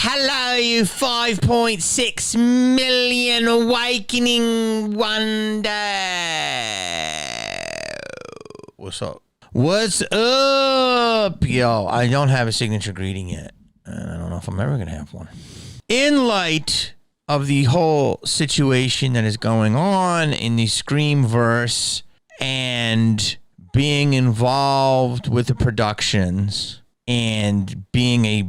Hello, you 5.6 million awakening wonder. What's up? What's up, yo? I don't have a signature greeting yet, and I don't know if I'm ever going to have one. In light of the whole situation that is going on in the Screamverse and being involved with the productions and being a,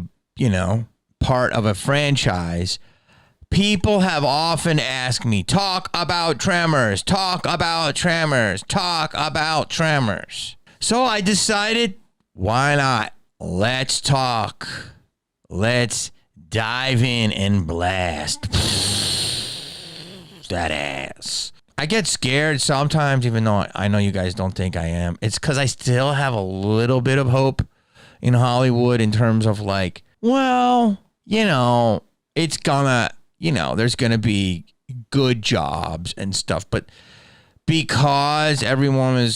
part of a franchise, people have often asked me, talk about Tremors, talk about Tremors, talk about Tremors. So I decided, why not? Let's talk. Let's dive in and blast that ass. I get scared sometimes, even though I know you guys don't think I am. It's because I still have a little bit of hope in Hollywood in terms of like, well, it's gonna, there's gonna be good jobs and stuff. But because everyone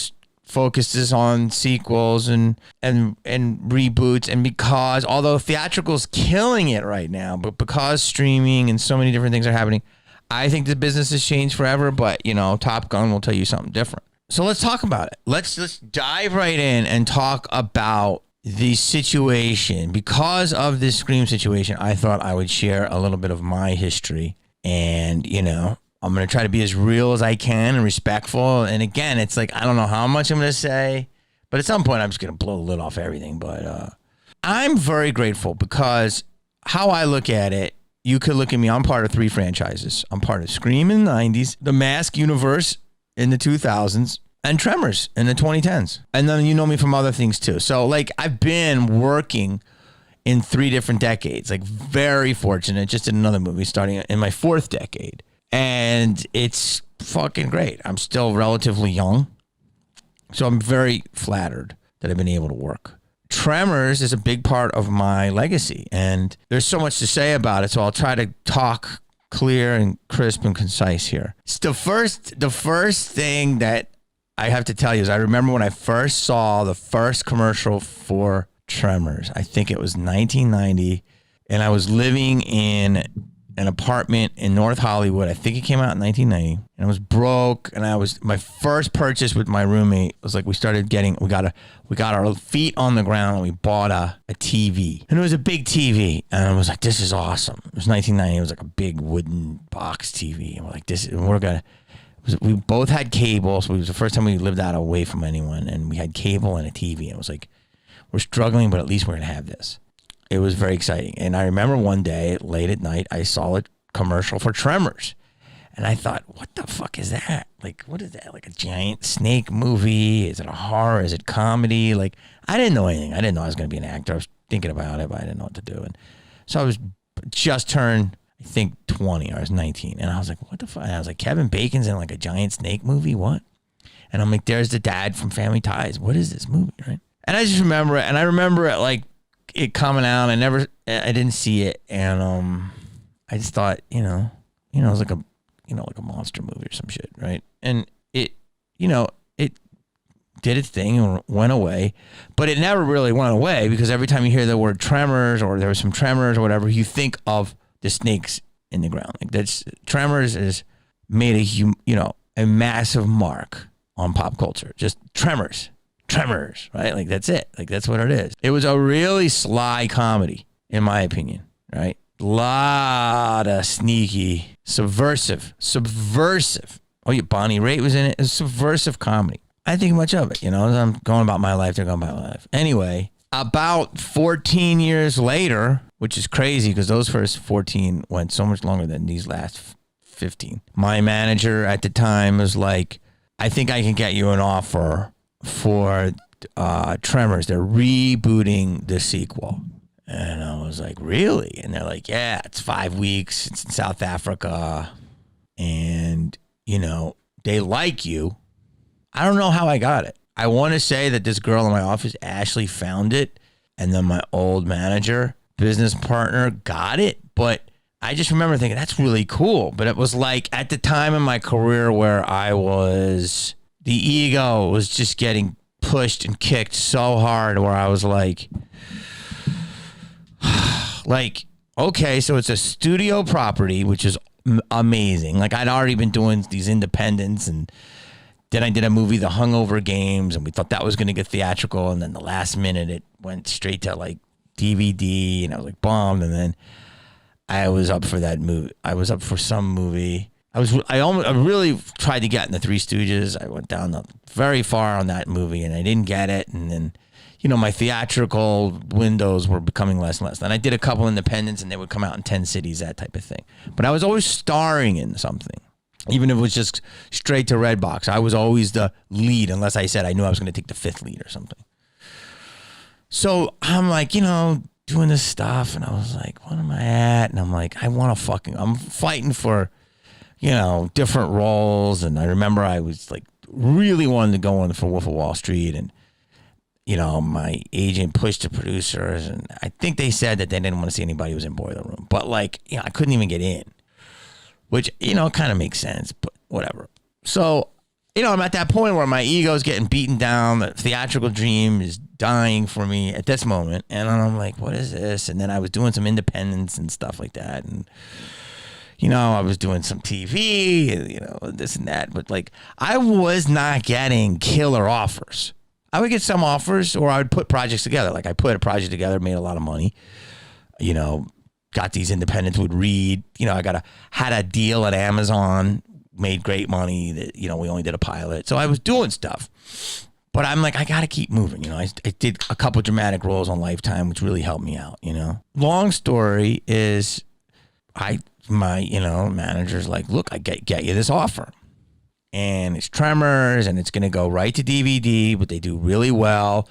focuses on sequels and reboots, and because although theatrical's killing it right now, but because streaming and so many different things are happening, I think the business has changed forever. But Top Gun will tell you something different. So let's talk about it. Let's dive right in and talk about the situation. Because of this Scream situation, I thought I would share a little bit of my history, and I'm going to try to be as real as I can and respectful. And again, it's like, I don't know how much I'm going to say, but at some point I'm just going to blow the lid off everything. But I'm very grateful because how I look at it, you could look at me, I'm part of 3 franchises. I'm part of Scream in the 90s, the Mask universe in the 2000s, and Tremors in the 2010s. And then you know me from other things too. So like I've been working in 3 different decades, like very fortunate. Just did another movie starting in my 4th decade. And it's fucking great. I'm still relatively young, so I'm very flattered that I've been able to work. Tremors is a big part of my legacy, and there's so much to say about it, so I'll try to talk clear and crisp and concise here. It's the first thing that I have to tell you is I remember when I first saw the first commercial for Tremors. I think it was 1990, and I was living in an apartment in North Hollywood. I think it came out in 1990, and I was broke. And my first purchase with my roommate was like, we got our feet on the ground and we bought a TV, and it was a big TV. And I was like, this is awesome. It was 1990. It was like a big wooden box TV. And we're like, we both had cable. So it was the first time we lived out away from anyone, and we had cable and a TV. And it was like, we're struggling, but at least we're going to have this. It was very exciting. And I remember one day late at night, I saw a commercial for Tremors. And I thought, what the fuck is that? Like, what is that? Like a giant snake movie? Is it a horror? Is it comedy? Like, I didn't know anything. I didn't know I was going to be an actor. I was thinking about it, but I didn't know what to do. And so I was just turned, I think, 20. I was 19. And I was like, what the fuck? And I was like, Kevin Bacon's in like a giant snake movie? What? And I'm like, there's the dad from Family Ties. What is this movie, right? And I just remember it. And I remember it like, it coming out. I didn't see it, and I just thought, it was like a like a monster movie or some shit, right? And it did its thing and went away, but it never really went away, because every time you hear the word Tremors, or there was some Tremors or whatever, you think of the snakes in the ground. Like Tremors has made a massive mark on pop culture. Just Tremors, right? Like, that's it. Like, that's what it is. It was a really sly comedy, in my opinion, right? Lot of sneaky, subversive. Oh, yeah, Bonnie Raitt was in it. It's subversive comedy. I think much of it, as I'm going about my life, they're going about my life. Anyway, about 14 years later, which is crazy because those first 14 went so much longer than these last 15. My manager at the time was like, I think I can get you an offer for Tremors. They're rebooting the sequel. And I was like, really? And they're like, yeah, it's 5 weeks. It's in South Africa. And, they like you. I don't know how I got it. I want to say that this girl in my office, Ashley, found it. And then my old manager, business partner, got it. But I just remember thinking, that's really cool. But it was like at the time in my career where the ego was just getting pushed and kicked so hard, where I was like, okay, so it's a studio property, which is amazing. Like I'd already been doing these independents, and then I did a movie, The Hungover Games, and we thought that was going to get theatrical, and then the last minute it went straight to like DVD, and I was like bummed. And then I was up for that movie. I was up for some movie. I really tried to get in the Three Stooges. I went down very far on that movie, and I didn't get it. And then, you know, my theatrical windows were becoming less and less. Then I did a couple independents, and they would come out in 10 cities, that type of thing. But I was always starring in something, even if it was just straight to Redbox. I was always the lead, unless I said I knew I was going to take the fifth lead or something. So I'm like, you know, doing this stuff, and I was like, what am I at? And I'm like, I'm fighting for, you know, different roles. And I remember I was like really wanting to go on for Wolf of Wall Street, and you know, my agent pushed the producers, and I think they said that they didn't want to see anybody who was in Boiler Room. But like, you know, I couldn't even get in, which, you know, kind of makes sense, but whatever. So, you know, I'm at that point where my ego's getting beaten down. The theatrical dream is dying for me at this moment. And I'm like, what is this? And then I was doing some independents and stuff like that. And, you know, I was doing some TV, you know, this and that. But like, I was not getting killer offers. I would get some offers, or I would put projects together. Like I put a project together, made a lot of money, you know, got these independents, would read, you know, had a deal at Amazon, made great money that, you know, we only did a pilot. So I was doing stuff, but I'm like, I got to keep moving. You know, I did a couple dramatic roles on Lifetime, which really helped me out, you know. Long story is my, you know, manager's like, look, I get you this offer, and it's Tremors, and it's going to go right to DVD, but they do really well.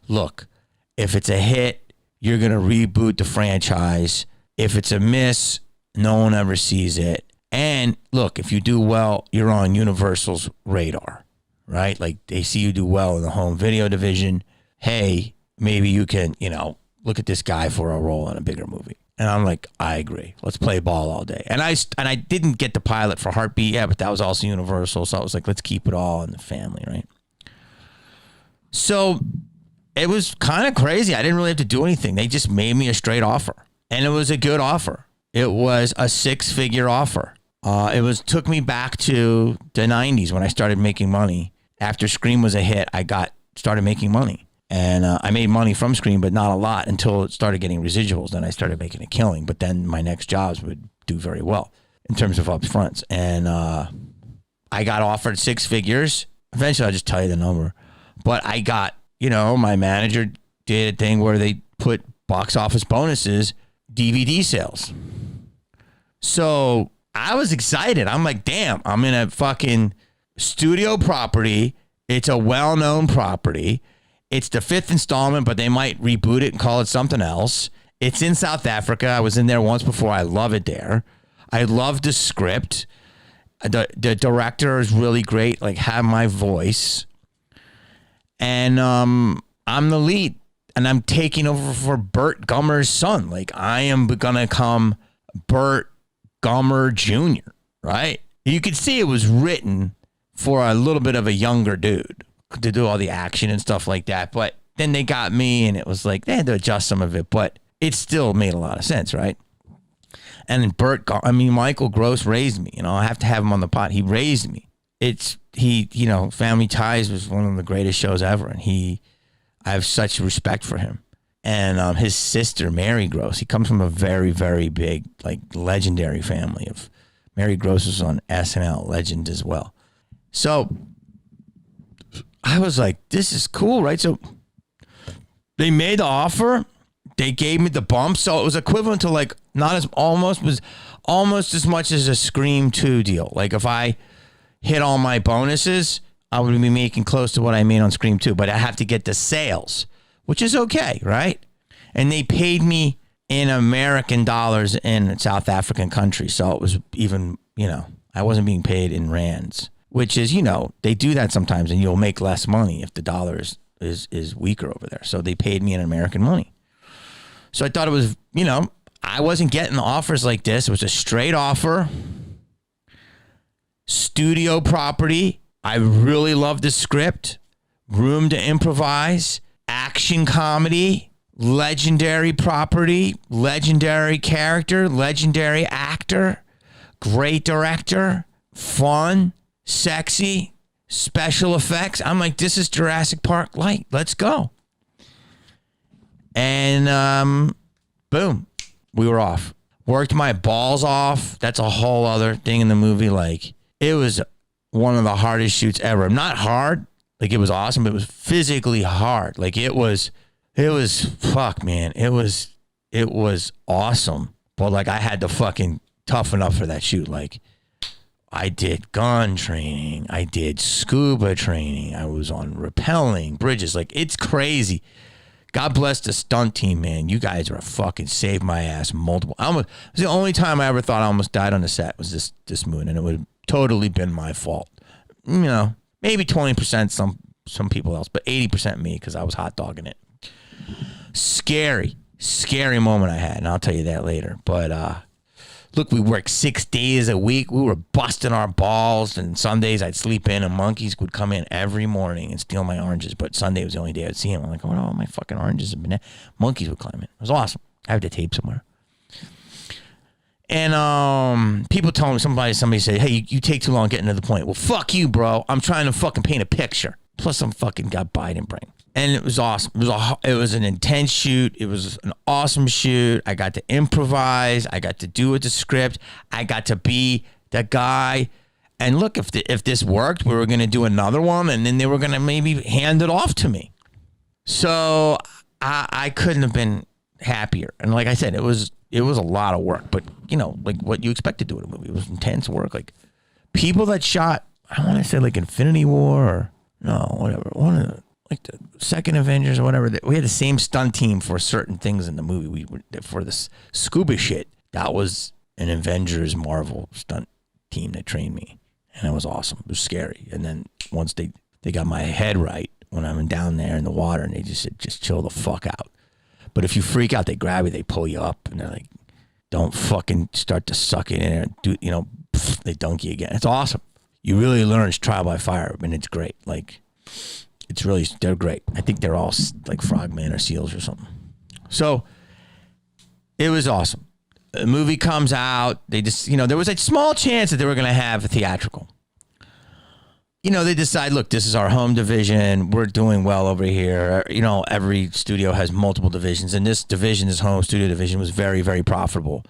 Look, if it's a hit, you're going to reboot the franchise. If it's a miss, no one ever sees it. And look, if you do well, you're on Universal's radar, right? Like they see you do well in the home video division. Hey, maybe you can, you know, look at this guy for a role in a bigger movie. And I'm like, I agree. Let's play ball all day. And I didn't get the pilot for Heartbeat yet, but that was also Universal. So I was like, let's keep it all in the family, right? So it was kind of crazy. I didn't really have to do anything. They just made me a straight offer. And it was a good offer. It was a 6-figure offer. Took me back to the 90s when I started making money. After Scream was a hit, I started making money. And I made money from Scream, but not a lot until it started getting residuals. Then I started making a killing. But then my next jobs would do very well in terms of upfronts. And I got offered 6 figures. Eventually, I'll just tell you the number. But I got, you know, my manager did a thing where they put box office bonuses, DVD sales. So I was excited. I'm like, damn, I'm in a fucking studio property. It's a well-known property. It's the 5th installment, but they might reboot it and call it something else. It's in South Africa. I was in there once before. I love it there. I love the script. The director is really great. Like, have my voice. And I'm the lead. And I'm taking over for Burt Gummer's son. Like, I am going to become Burt Gummer Jr., right? You could see it was written for a little bit of a younger dude to do all the action and stuff like that. But then they got me, and it was like they had to adjust some of it, but it still made a lot of sense, right? And Michael Gross raised me. You know, I have to have him on the pod. He raised me. You know, Family Ties was one of the greatest shows ever, and I have such respect for him. And his sister, Mary Gross, he comes from a very, very big, like, legendary family. Of Mary Gross was on SNL, legend as well. So I was like, this is cool, right? So they made the offer. They gave me the bump. So it was equivalent to like, was almost as much as a Scream 2 deal. Like if I hit all my bonuses, I would be making close to what I made on Scream 2, but I have to get the sales, which is okay, right? And they paid me in American dollars in South African country. So it was even, you know, I wasn't being paid in rands, which is, you know, they do that sometimes and you'll make less money if the dollar is weaker over there. So they paid me in American money. So I thought it was, you know, I wasn't getting offers like this. It was a straight offer. Studio property. I really loved the script. Room to improvise. Action comedy. legendary property, legendary character, legendary actor, great director, fun, sexy, special effects. I'm like, this is Jurassic Park light. Let's go. And boom, we were off. Worked my balls off. That's a whole other thing in the movie. Like, it was one of the hardest shoots ever. Not hard. Like, it was awesome, but it was physically hard. Like, it was fuck, man. It was awesome. But like, I had to fucking toughen up for that shoot. Like, I did gun training. I did scuba training. I was on rappelling bridges. Like, it's crazy. God bless the stunt team, man. You guys are fucking saved my ass multiple. It was the only time I ever thought I almost died on the set was this movie, and it would have totally been my fault. You know, maybe 20% some people else, but 80% me because I was hot dogging it. Scary moment I had, and I'll tell you that later. But look, we worked 6 days a week. We were busting our balls, and Sundays I'd sleep in, and monkeys would come in every morning and steal my oranges. But Sunday was the only day I'd see them. I'm like, oh, my fucking oranges have been. Monkeys would climb in. It was awesome. I have the tape somewhere. And people tell me, somebody say, hey, you take too long getting to the point. Well, fuck you, bro. I'm trying to fucking paint a picture. Plus, I'm fucking got Biden brain. And it was awesome. It was an intense shoot. It was an awesome shoot. I got to improvise. I got to do with the script. I got to be the guy. And look, if this worked, we were going to do another one, and then they were going to maybe hand it off to me. So I couldn't have been happier. And like I said, it was a lot of work. But, you know, like what you expect to do in a movie. It was intense work. Like, people that shot, I want to say like Infinity War or no, whatever. One of the, like the second Avengers or whatever, we had the same stunt team for certain things in the movie. For this scuba shit, that was an Avengers Marvel stunt team that trained me, and it was awesome. It was scary. And then once they got my head right when I'm down there in the water, and they just said, just chill the fuck out. But if you freak out, they grab you, they pull you up, and they're like, don't fucking start to suck it in there. Do, you know, they dunk you again. It's awesome. You really learn trial by fire, and it's great. Like, they're great. I think they're all like frogmen or seals or something. So it was awesome. The movie comes out. They just, you know, there was a small chance that they were going to have a theatrical. You know, they decide, look, this is our home division. We're doing well over here. You know, every studio has multiple divisions. And this division, this home studio division, was very, very profitable.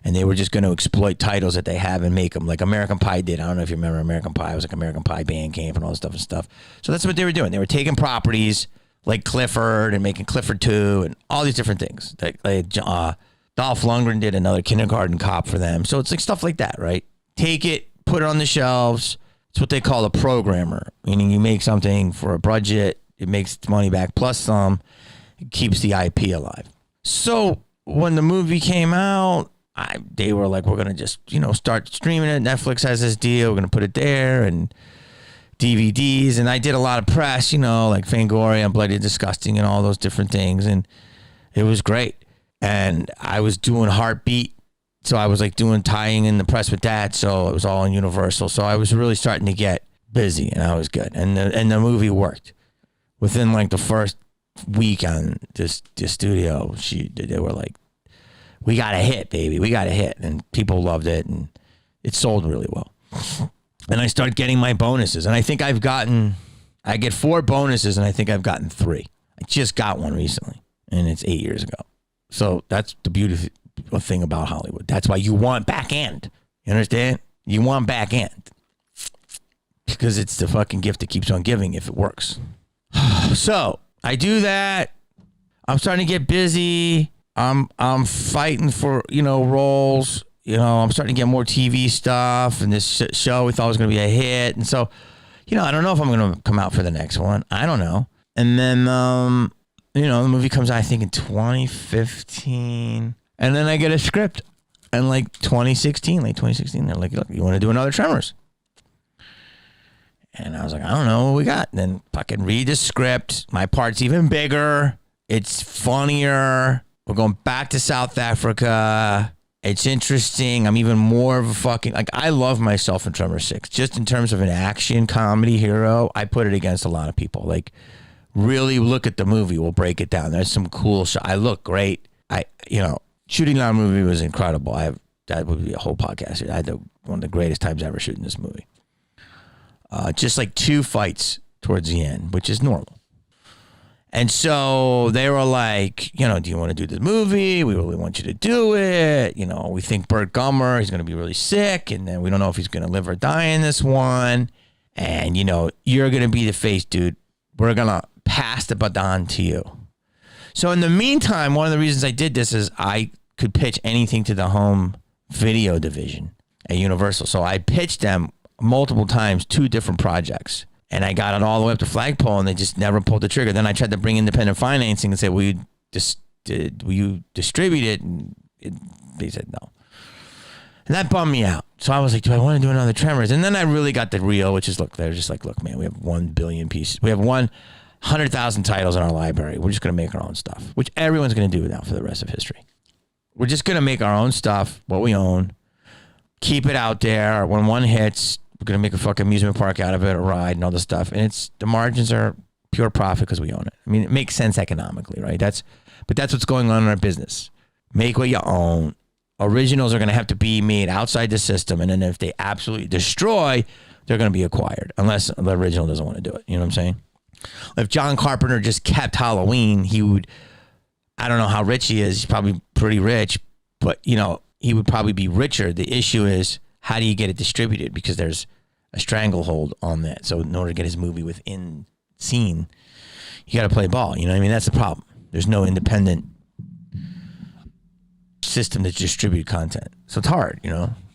And they were just going to exploit titles that they have and make them like American Pie did. I don't know if you remember American Pie. It was like American Pie Band Camp and all this stuff. So that's what they were doing. They were taking properties like Clifford and making Clifford 2 and all these different things. Like Dolph Lundgren did another Kindergarten Cop for them. So it's like stuff like that, right? Take it, put it on the shelves. It's what they call a programmer, meaning you make something for a budget. It makes money back plus some. It keeps the IP alive. So when the movie came out, they were like, we're going to just, you know, start streaming it. Netflix has this deal. We're going to put it there and DVDs. And I did a lot of press, you know, like Fangoria and Bloody Disgusting and all those different things. And it was great. And I was doing Heartbeat. So I was like tying in the press with that. So it was all on Universal. So I was really starting to get busy, and I was good. And the movie worked. Within like the first week on this studio, they were like, we got a hit, baby. We got a hit. And people loved it, and it sold really well. And I started getting my bonuses. And I think I get 4 bonuses, and I think I've gotten 3. I just got one recently, and it's 8 years ago. So that's the beautiful thing about Hollywood. That's why you want back end. You understand? You want back end. Because it's the fucking gift that keeps on giving if it works. So I do that. I'm starting to get busy. I'm fighting for, you know, roles. You know, I'm starting to get more TV stuff, and this show we thought was going to be a hit. And so, you know, I don't know if I'm going to come out for the next one. I don't know. And then, you know, the movie comes out, I think, in 2015. And then I get a script in like 2016, they're like, look, you want to do another Tremors? And I was like, I don't know what we got. And then fucking read the script. My part's even bigger. It's funnier. We're going back to South Africa. It's interesting. I'm even more of a fucking, like, I love myself in Tremors 6. Just in terms of an action comedy hero, I put it against a lot of people. Like, really look at the movie, we'll break it down. There's some cool shit. I look great. Shooting that movie was incredible. That would be a whole podcast. I had one of the greatest times ever shooting this movie. Just like 2 fights towards the end, which is normal. And so they were like, do you want to do this movie? We really want you to do it. We think Burt Gummer, he's going to be really sick. And then we don't know if he's going to live or die in this one. And, you're going to be the face, dude. We're going to pass the baton to you. So in the meantime, one of the reasons I did this is I could pitch anything to the home video division at Universal. So I pitched them multiple times 2 different projects. And I got it all the way up to flagpole, and they just never pulled the trigger. Then I tried to bring independent financing and say, will you distribute it? And they said no. And that bummed me out. So I was like, do I want to do another Tremors? And then I really got the real, which is, they're just like, look, man, we have 1 billion pieces. We have 100,000 titles in our library. We're just going to make our own stuff, which everyone's going to do now for the rest of history. We're just going to make our own stuff, what we own, keep it out there. When one hits, we're going to make a fucking amusement park out of it, a ride and all this stuff. And the margins are pure profit because we own it. I mean, it makes sense economically, right? But that's what's going on in our business. Make what you own. Originals are going to have to be made outside the system. And then if they absolutely destroy, they're going to be acquired unless the original doesn't want to do it. You know what I'm saying? If John Carpenter just kept Halloween, he would, I don't know how rich he is. He's probably pretty rich, but he would probably be richer. The issue is, how do you get it distributed? Because there's a stranglehold on that. So in order to get his movie within scene, you got to play ball. You know what I mean? That's the problem. There's no independent system to distribute content. So it's hard,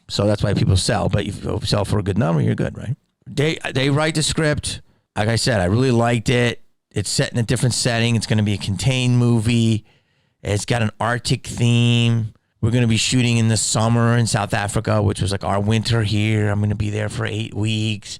So that's why people sell. But if you sell for a good number, you're good, right? They write the script. Like I said, I really liked it. It's set in a different setting. It's going to be a contained movie. It's got an Arctic theme. We're going to be shooting in the summer in South Africa, which was like our winter here. I'm going to be there for 8 weeks.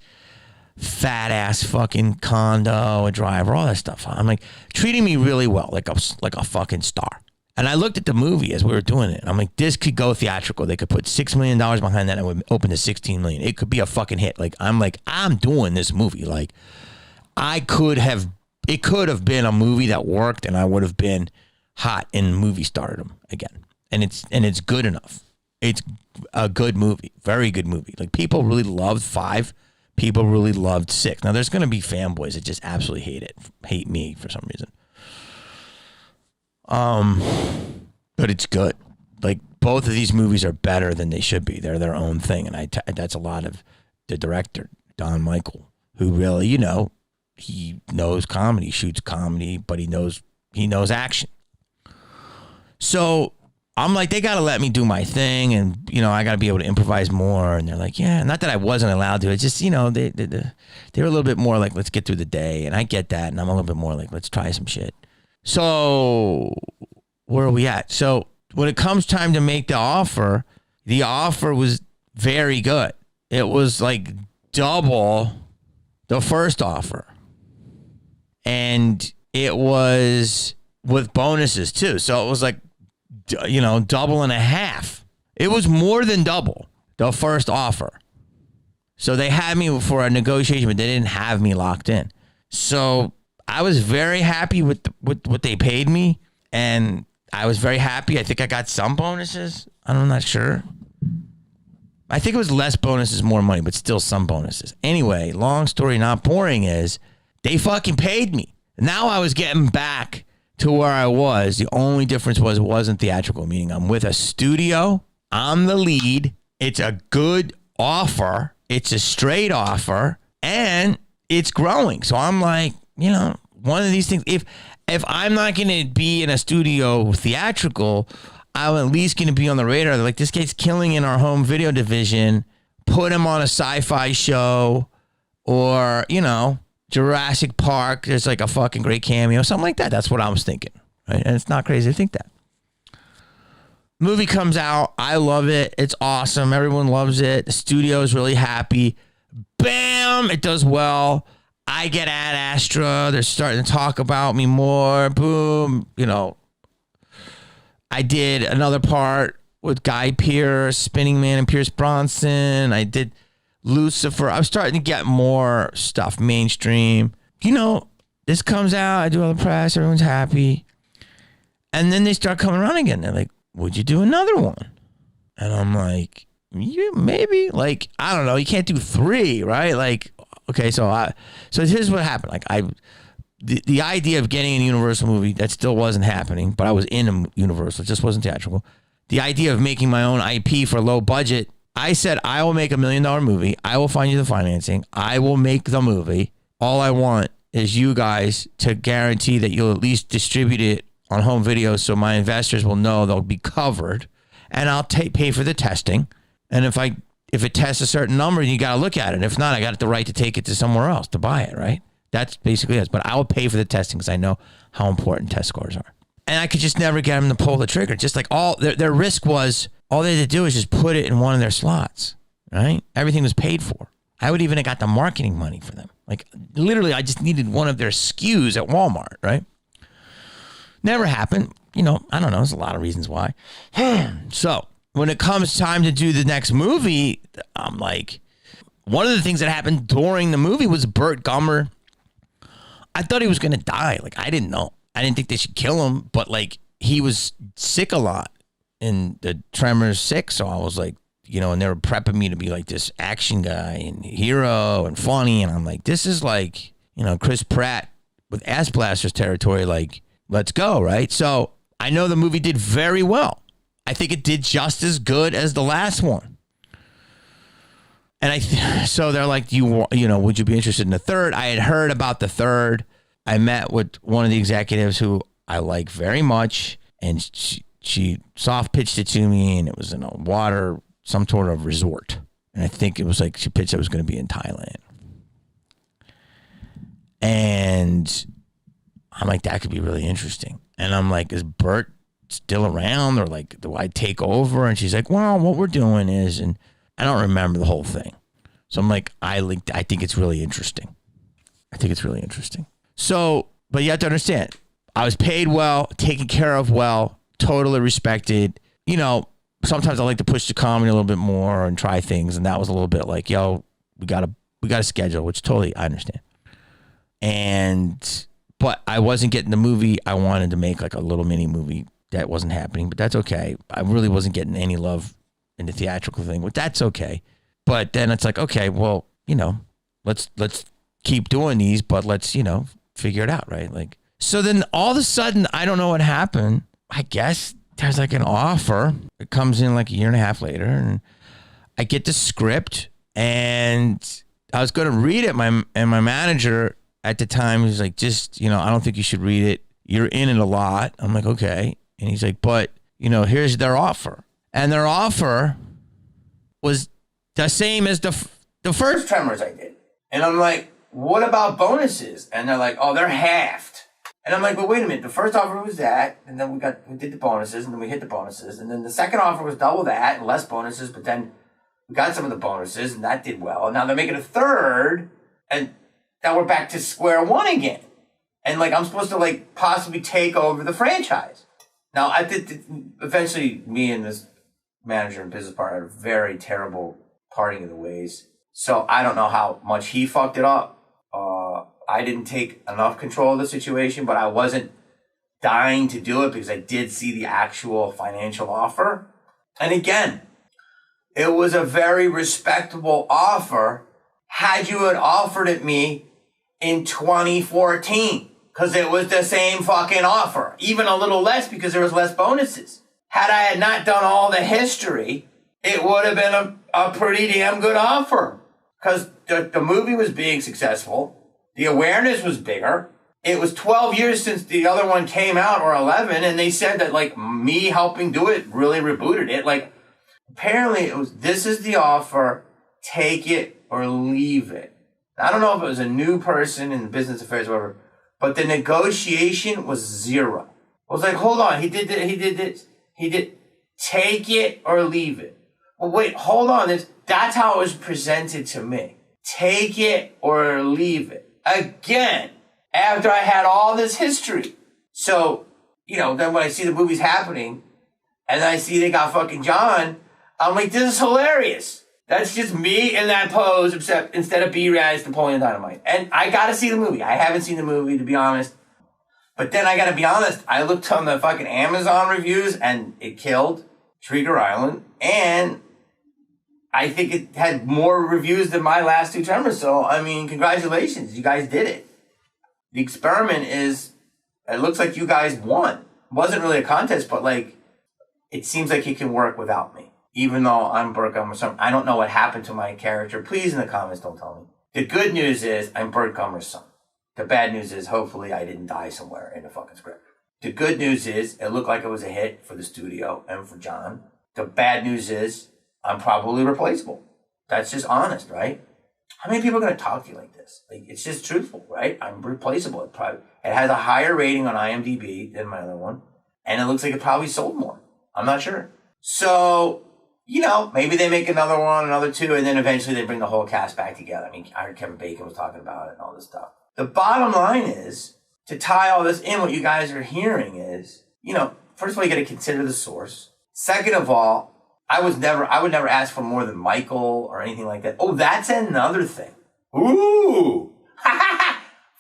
Fat ass fucking condo, a driver, all that stuff. I'm like, treating me really well, like a fucking star. And I looked at the movie as we were doing it. I'm like, this could go theatrical. They could put $6 million behind that and it would open to $16 million. It could be a fucking hit. I'm doing this movie. It could have been a movie that worked and I would have been hot in movie stardom again. And it's good enough. It's a good movie, very good movie. People really loved 5. People really loved 6. Now there's going to be fanboys that just absolutely hate me for some reason. But it's good. Both of these movies are better than they should be. They're their own thing, and that's a lot of the director Don Michael, who really, he knows comedy, shoots comedy, but he knows action. So I'm like, they got to let me do my thing. And, I got to be able to improvise more. And they're like, yeah, not that I wasn't allowed to. It's just, they were a little bit more like, let's get through the day. And I get that. And I'm a little bit more like, let's try some shit. So where are we at? So when it comes time to make the offer was very good. It was like double the first offer. And it was with bonuses too. So it was like, double and a half. It was more than double the first offer. So they had me for a negotiation, but they didn't have me locked in. So I was very happy with what they paid me. And I was very happy. I think I got some bonuses. I'm not sure. I think it was less bonuses, more money, but still some bonuses. Anyway, long story not boring is they fucking paid me. Now I was getting back to where I was. The only difference was it wasn't theatrical, meaning I'm with a studio. I'm the lead. It's a good offer. It's a straight offer, and it's growing. So I'm like, one of these things, if I'm not going to be in a studio theatrical, I'm at least going to be on the radar. They're like, this guy's killing in our home video division. Put him on a sci-fi show or, Jurassic Park, there's like a fucking great cameo, something like that. That's what I was thinking, right? And it's not crazy to think that. Movie comes out. I love it. It's awesome. Everyone loves it. The studio is really happy. Bam! It does well. I get Ad Astra. They're starting to talk about me more. Boom. I did another part with Guy Pearce, Spinning Man, and Pierce Bronson. I did Lucifer. I'm starting to get more stuff mainstream. this comes out, I do all the press, everyone's happy. And then they start coming around again. They're like, would you do another one? And I'm like, yeah, maybe. Like, I don't know. You can't do 3, right? Like, okay, so here's what happened. Like, the idea of getting a Universal movie, that still wasn't happening, but I was in a Universal. It just wasn't theatrical. The idea of making my own IP for low budget, I said, I will make $1 million movie. I will find you the financing. I will make the movie. All I want is you guys to guarantee that you'll at least distribute it on home video so my investors will know they'll be covered. And I'll pay for the testing. And if it tests a certain number, you got to look at it. If not, I got the right to take it to somewhere else to buy it, right? That's basically it. But I will pay for the testing because I know how important test scores are. And I could just never get them to pull the trigger. Just like their risk was, all they had to do is just put it in one of their slots, right? Everything was paid for. I would even have got the marketing money for them. Like, literally, I just needed one of their SKUs at Walmart, right? Never happened. I don't know. There's a lot of reasons why. So when it comes time to do the next movie, I'm like, one of the things that happened during the movie was Burt Gummer. I thought he was going to die. Like, I didn't know. I didn't think they should kill him, but like, he was sick a lot in the Tremors 6. So I was like, and they were prepping me to be like this action guy and hero and funny. And I'm like, this is like, Chris Pratt with Ass Blasters territory. Like, let's go, right? So I know the movie did very well. I think it did just as good as the last one. And so they're like, would you be interested in the third? I had heard about the third. I met with one of the executives who I like very much, and she soft pitched it to me, and it was in a water, some sort of resort. And I think it was like she pitched it was going to be in Thailand. And I'm like, that could be really interesting. And I'm like, is Bert still around, or like, do I take over? And she's like, well, what we're doing is, and I don't remember the whole thing. So I'm like, I think it's really interesting. So, but you have to understand, I was paid well, taken care of well, totally respected. Sometimes I like to push the comedy a little bit more and try things. And that was a little bit like, yo, we got a schedule, which totally I understand. But I wasn't getting the movie. I wanted to make like a little mini movie. That wasn't happening, but that's okay. I really wasn't getting any love in the theatrical thing, but that's okay. But then it's like, okay, well, let's keep doing these, but let's, figure it out, right? Like, so then all of a sudden, I don't know what happened. I guess there's like an offer. It comes in like a year and a half later, and I get the script, and I was going to read it. My manager at the time was like, just, I don't think you should read it. You're in it a lot. I'm like, okay. And he's like, but, here's their offer. And their offer was the same as the first Tremors I did. And I'm like, what about bonuses? And they're like, oh, they're halved. And I'm like, but wait a minute. The first offer was that, and then we did the bonuses, and then we hit the bonuses. And then the second offer was double that and less bonuses, but then we got some of the bonuses, and that did well. And now they're making a third, and now we're back to square one again. And like, I'm supposed to like possibly take over the franchise. Now, eventually me and this manager and business partner had a very terrible parting of the ways. So I don't know how much he fucked it up. I didn't take enough control of the situation, but I wasn't dying to do it because I did see the actual financial offer. And again, it was a very respectable offer had you had offered it me in 2014. Because it was the same fucking offer. Even a little less because there was less bonuses. Had I had not done all the history, it would have been a pretty damn good offer. Because the movie was being successful. The awareness was bigger. It was 12 years since the other one came out, or 11, and they said that, like, me helping do it really rebooted it. Like, apparently it was, this is the offer, take it or leave it. I don't know if it was a new person in business affairs or whatever, but the negotiation was zero. I was like, hold on, he did this. He did take it or leave it. Well, wait, hold on. That's how it was presented to me. Take it or leave it. Again, after I had all this history. So, then when I see the movies happening, and I see they got fucking John, I'm like, this is hilarious. That's just me in that pose, except instead of B-Rad, it's Napoleon Dynamite. And I gotta see the movie. I haven't seen the movie, to be honest. But then I gotta be honest, I looked on the fucking Amazon reviews and it killed Shrieker Island. And I think it had more reviews than my last two Tremors. So, I mean, congratulations. You guys did it. The experiment is, it looks like you guys won. It wasn't really a contest, but like, it seems like it can work without me. Even though I'm Burt Gummer's son. I don't know what happened to my character. Please, in the comments, don't tell me. The good news is I'm Burt Gummer's son. The bad news is hopefully I didn't die somewhere in the fucking script. The good news is it looked like it was a hit for the studio and for John. The bad news is I'm probably replaceable. That's just honest, right? How many people are going to talk to you like this? Like, it's just truthful, right? I'm replaceable. It has a higher rating on IMDb than my other one. And it looks like it probably sold more. I'm not sure. So, you know, maybe they make another one, another two, and then eventually they bring the whole cast back together. I mean, I heard Kevin Bacon was talking about it and all this stuff. The bottom line is, to tie all this in, what you guys are hearing is, you know, first of all, you got to consider the source. Second of all, I would never ask for more than Michael or anything like that. Oh, that's another thing. Ooh.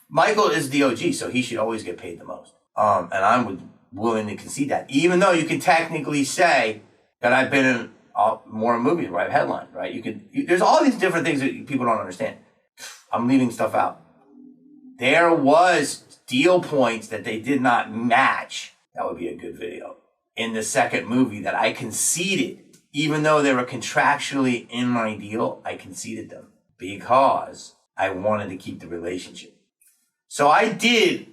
Michael is the OG, so he should always get paid the most. And I'm willing to concede that. Even though you can technically say that I've been in more movies where I've headlined, right? There's all these different things that people don't understand. I'm leaving stuff out. There was deal points that they did not match. That would be a good video. In the second movie that I conceded. Even though they were contractually in my deal, I conceded them. Because I wanted to keep the relationship. So I did.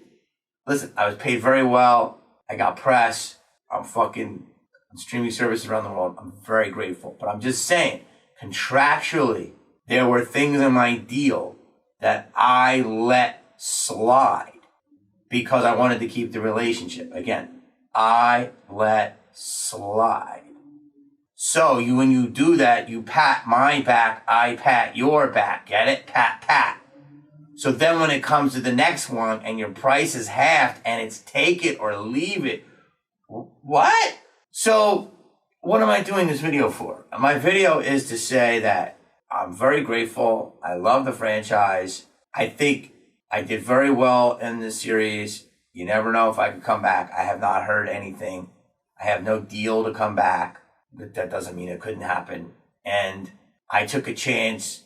Listen, I was paid very well. I got press. I'm fucking on streaming services around the world. I'm very grateful. But I'm just saying, contractually, there were things in my deal that I let slide because I wanted to keep the relationship. Again, I let slide. So when you do that, you pat my back, I pat your back. Get it? Pat, pat. So then when it comes to the next one and your price is halved and it's take it or leave it, what? So what am I doing this video for? My video is to say that I'm very grateful. I love the franchise. I think I did very well in this series. You never know if I could come back. I have not heard anything. I have no deal to come back. But that doesn't mean it couldn't happen. And I took a chance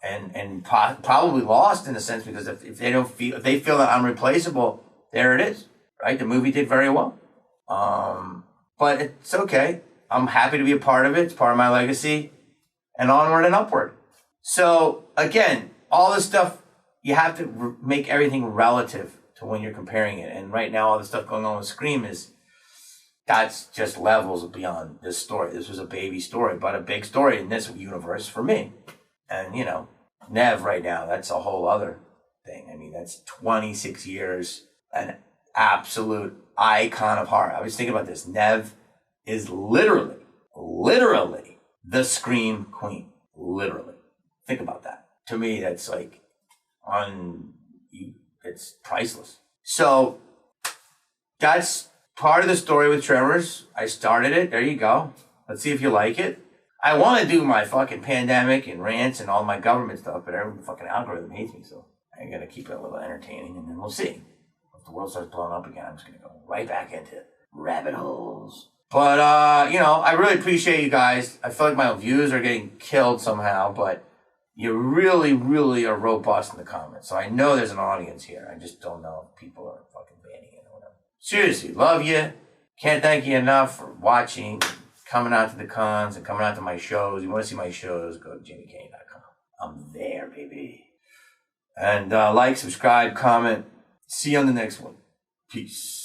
and probably lost in a sense because if they feel that I'm replaceable, there it is, right? The movie did very well. But it's okay. I'm happy to be a part of it. It's part of my legacy and onward and upward. So again, all this stuff, you have to make everything relative to when you're comparing it. And right now, all the stuff going on with Scream that's just levels beyond this story. This was a baby story, but a big story in this universe for me. And, you know, Nev right now, that's a whole other thing. I mean, that's 26 years, an absolute icon of horror. I was thinking about this. Nev is literally the Scream Queen. Literally. Think about that. To me, that's like, it's priceless. So, that's part of the story with Tremors. I started it. There you go. Let's see if you like it. I want to do my fucking pandemic and rants and all my government stuff, but every fucking algorithm hates me, so I gotta keep it a little entertaining, and then we'll see. If the world starts blowing up again, I'm just gonna go right back into rabbit holes. But, you know, I really appreciate you guys. I feel like my views are getting killed somehow, but you really, really are robust in the comments. So I know there's an audience here. I just don't know if people are fucking banning it or whatever. Seriously, love you. Can't thank you enough for watching, coming out to the cons, and coming out to my shows. You want to see my shows, go to jimmykane.com. I'm there, baby. And like, subscribe, comment. See you on the next one. Peace.